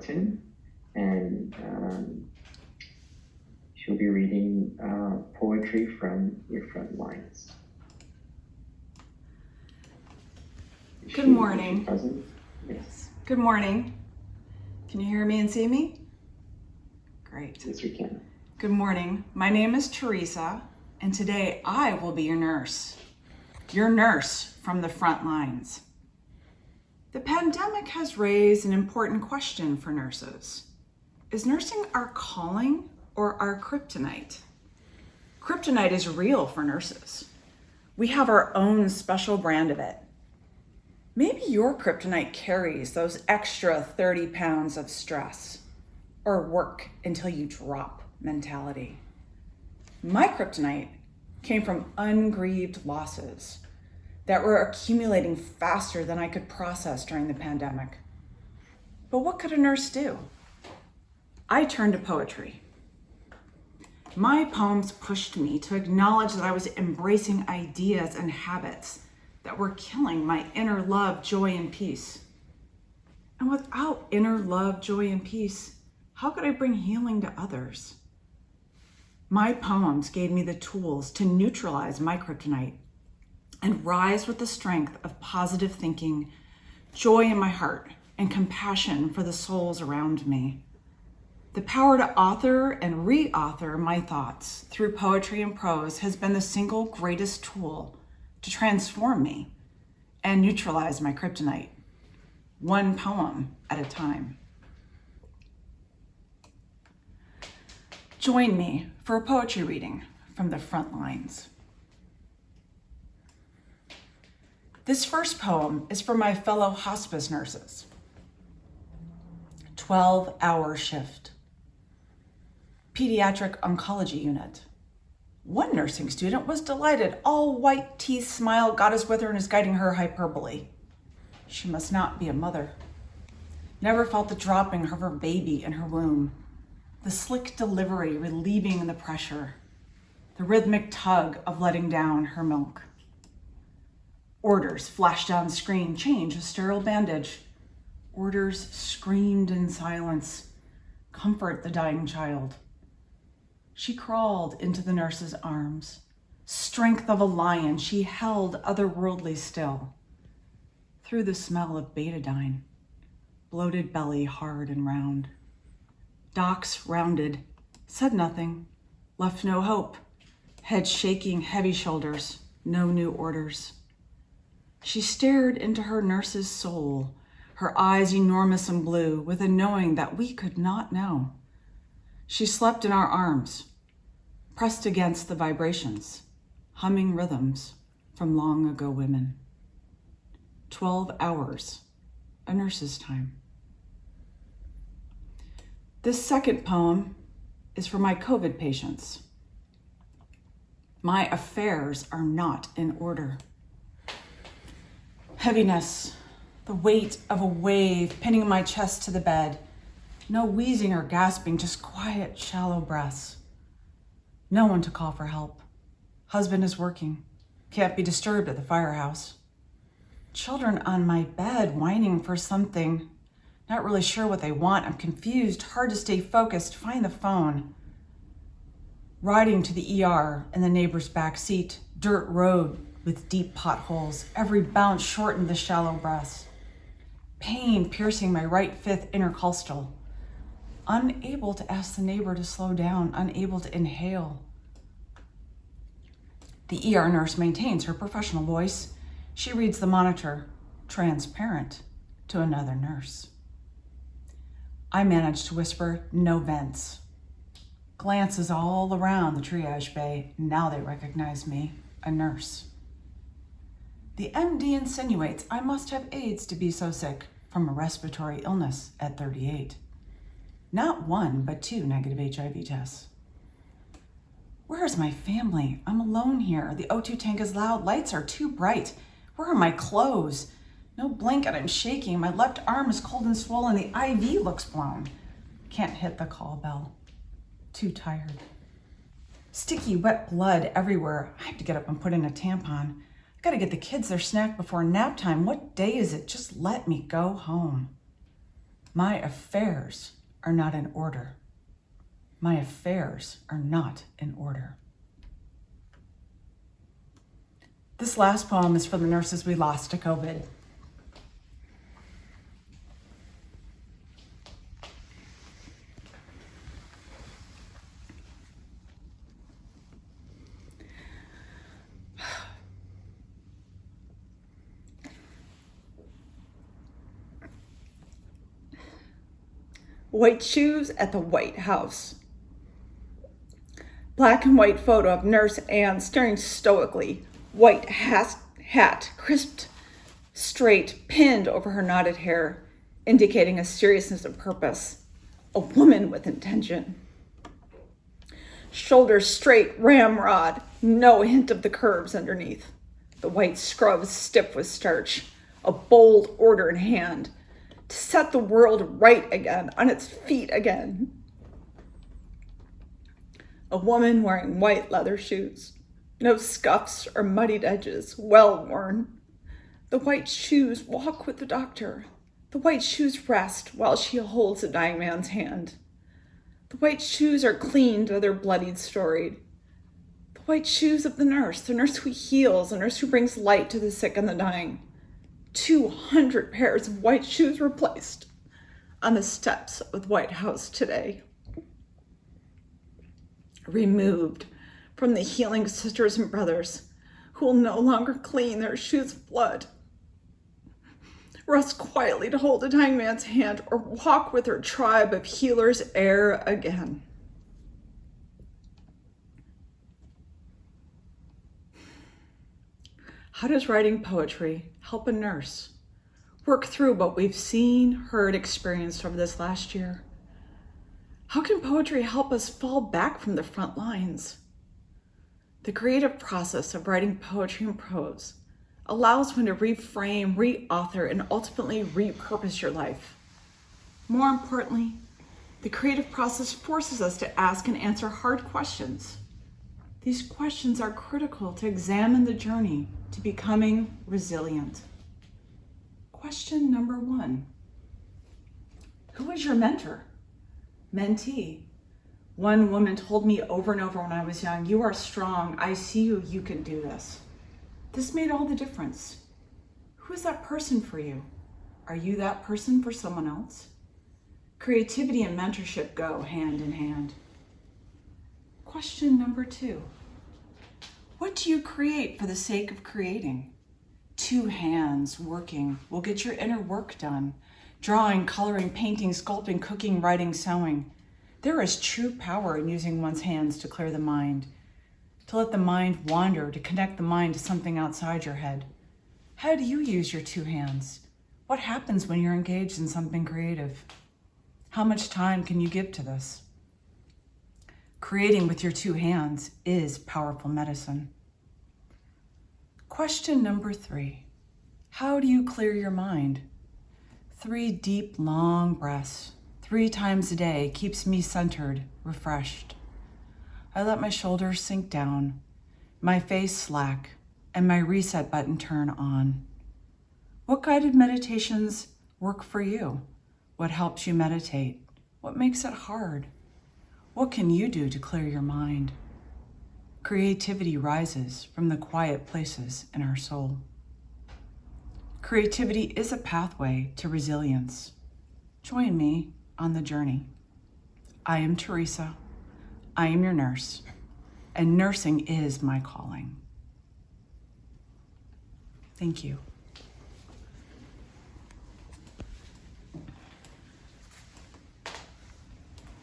Martin, and she'll be reading poetry from Your Front Lines. Good morning. Present? Yes. Good morning. Can you hear me and see me? Great. Yes, we can. Good morning. My name is Teresa, and today I will be your nurse from the front lines. The pandemic has raised an important question for nurses. Is nursing our calling or our kryptonite? Kryptonite is real for nurses. We have our own special brand of it. Maybe your kryptonite carries those extra 30 pounds of stress or work until you drop mentality. My kryptonite came from ungrieved losses that were accumulating faster than I could process during the pandemic. But what could a nurse do? I turned to poetry. My poems pushed me to acknowledge that I was embracing ideas and habits that were killing my inner love, joy, and peace. And without inner love, joy, and peace, how could I bring healing to others? My poems gave me the tools to neutralize my kryptonite and rise with the strength of positive thinking, joy in my heart, and compassion for the souls around me. The power to author and re-author my thoughts through poetry and prose has been the single greatest tool to transform me and neutralize my kryptonite, one poem at a time. Join me for a poetry reading from the front lines. This first poem is for my fellow hospice nurses. 12-hour shift. Pediatric oncology unit. One nursing student was delighted, all white teeth, smile, God is with her and is guiding her hyperbole. She must not be a mother. Never felt the dropping of her baby in her womb, the slick delivery relieving the pressure, the rhythmic tug of letting down her milk. Orders flashed on screen, change a sterile bandage. Orders screamed in silence, comfort the dying child. She crawled into the nurse's arms. Strength of a lion, she held otherworldly still. Through the smell of betadine, bloated belly hard and round. Docs rounded, said nothing, left no hope. Head shaking, heavy shoulders, no new orders. She stared into her nurse's soul, her eyes enormous and blue, with a knowing that we could not know. She slept in our arms, pressed against the vibrations, humming rhythms from long ago women. 12 hours, a nurse's time. This second poem is for my COVID patients. My affairs are not in order. Heaviness, the weight of a wave pinning my chest to the bed. No wheezing or gasping, just quiet, shallow breaths. No one to call for help. Husband is working, can't be disturbed at the firehouse. Children on my bed whining for something. Not really sure what they want. I'm confused, hard to stay focused, find the phone. Riding to the ER in the neighbor's back seat, dirt road with deep potholes. Every bounce shortened the shallow breaths. Pain piercing my right fifth intercostal. Unable to ask the neighbor to slow down, unable to inhale. The ER nurse maintains her professional voice. She reads the monitor, transparent, to another nurse. I manage to whisper, no vents. Glances all around the triage bay. Now they recognize me, a nurse. The MD insinuates I must have AIDS to be so sick from a respiratory illness at 38. Not one, but 2 negative HIV tests. Where is my family? I'm alone here. The O2 tank is loud. Lights are too bright. Where are my clothes? No blanket, I'm shaking. My left arm is cold and swollen. The IV looks blown. Can't hit the call bell. Too tired. Sticky, wet blood everywhere. I have to get up and put in a tampon. I gotta get the kids their snack before nap time. What day is it? Just let me go home. My affairs are not in order. My affairs are not in order. This last poem is for the nurses we lost to COVID. White shoes at the White House. Black and white photo of Nurse Anne staring stoically, white hat crisped, straight, pinned over her knotted hair, indicating a seriousness of purpose, a woman with intention. Shoulders straight, ramrod, no hint of the curves underneath. The white scrubs stiff with starch, a bold order in hand, to set the world right again, on its feet again. A woman wearing white leather shoes, no scuffs or muddied edges, well worn. The white shoes walk with the doctor. The white shoes rest while she holds the dying man's hand. The white shoes are cleaned, though they're bloodied, storied. The white shoes of the nurse who heals, the nurse who brings light to the sick and the dying. 200 pairs of white shoes were placed on the steps of the White House today. Removed from the healing sisters and brothers who will no longer clean their shoes of blood, rest quietly to hold a dying man's hand, or walk with her tribe of healers ere again. How does writing poetry help a nurse work through what we've seen, heard, experienced over this last year? How can poetry help us fall back from the front lines? The creative process of writing poetry and prose allows one to reframe, re-author, and ultimately repurpose your life. More importantly, the creative process forces us to ask and answer hard questions. These questions are critical to examine the journey to becoming resilient. Question number 1. Who is your mentor? Mentee. One woman told me over and over when I was young, "You are strong. I see you. You can do this." This made all the difference. Who is that person for you? Are you that person for someone else? Creativity and mentorship go hand in hand. Question number 2. What do you create for the sake of creating? 2 hands working will get your inner work done. Drawing, coloring, painting, sculpting, cooking, writing, sewing. There is true power in using one's hands to clear the mind, to let the mind wander, to connect the mind to something outside your head. How do you use your 2 hands? What happens when you're engaged in something creative? How much time can you give to this? Creating with your 2 hands is powerful medicine. Question number 3. How do you clear your mind? 3 deep, long breaths, 3 times a day keeps me centered, refreshed. I let my shoulders sink down, my face slack, and my reset button turn on. What guided meditations work for you? What helps you meditate? What makes it hard? What can you do to clear your mind? Creativity rises from the quiet places in our soul. Creativity is a pathway to resilience. Join me on the journey. I am Teresa. I am your nurse, and nursing is my calling. Thank you.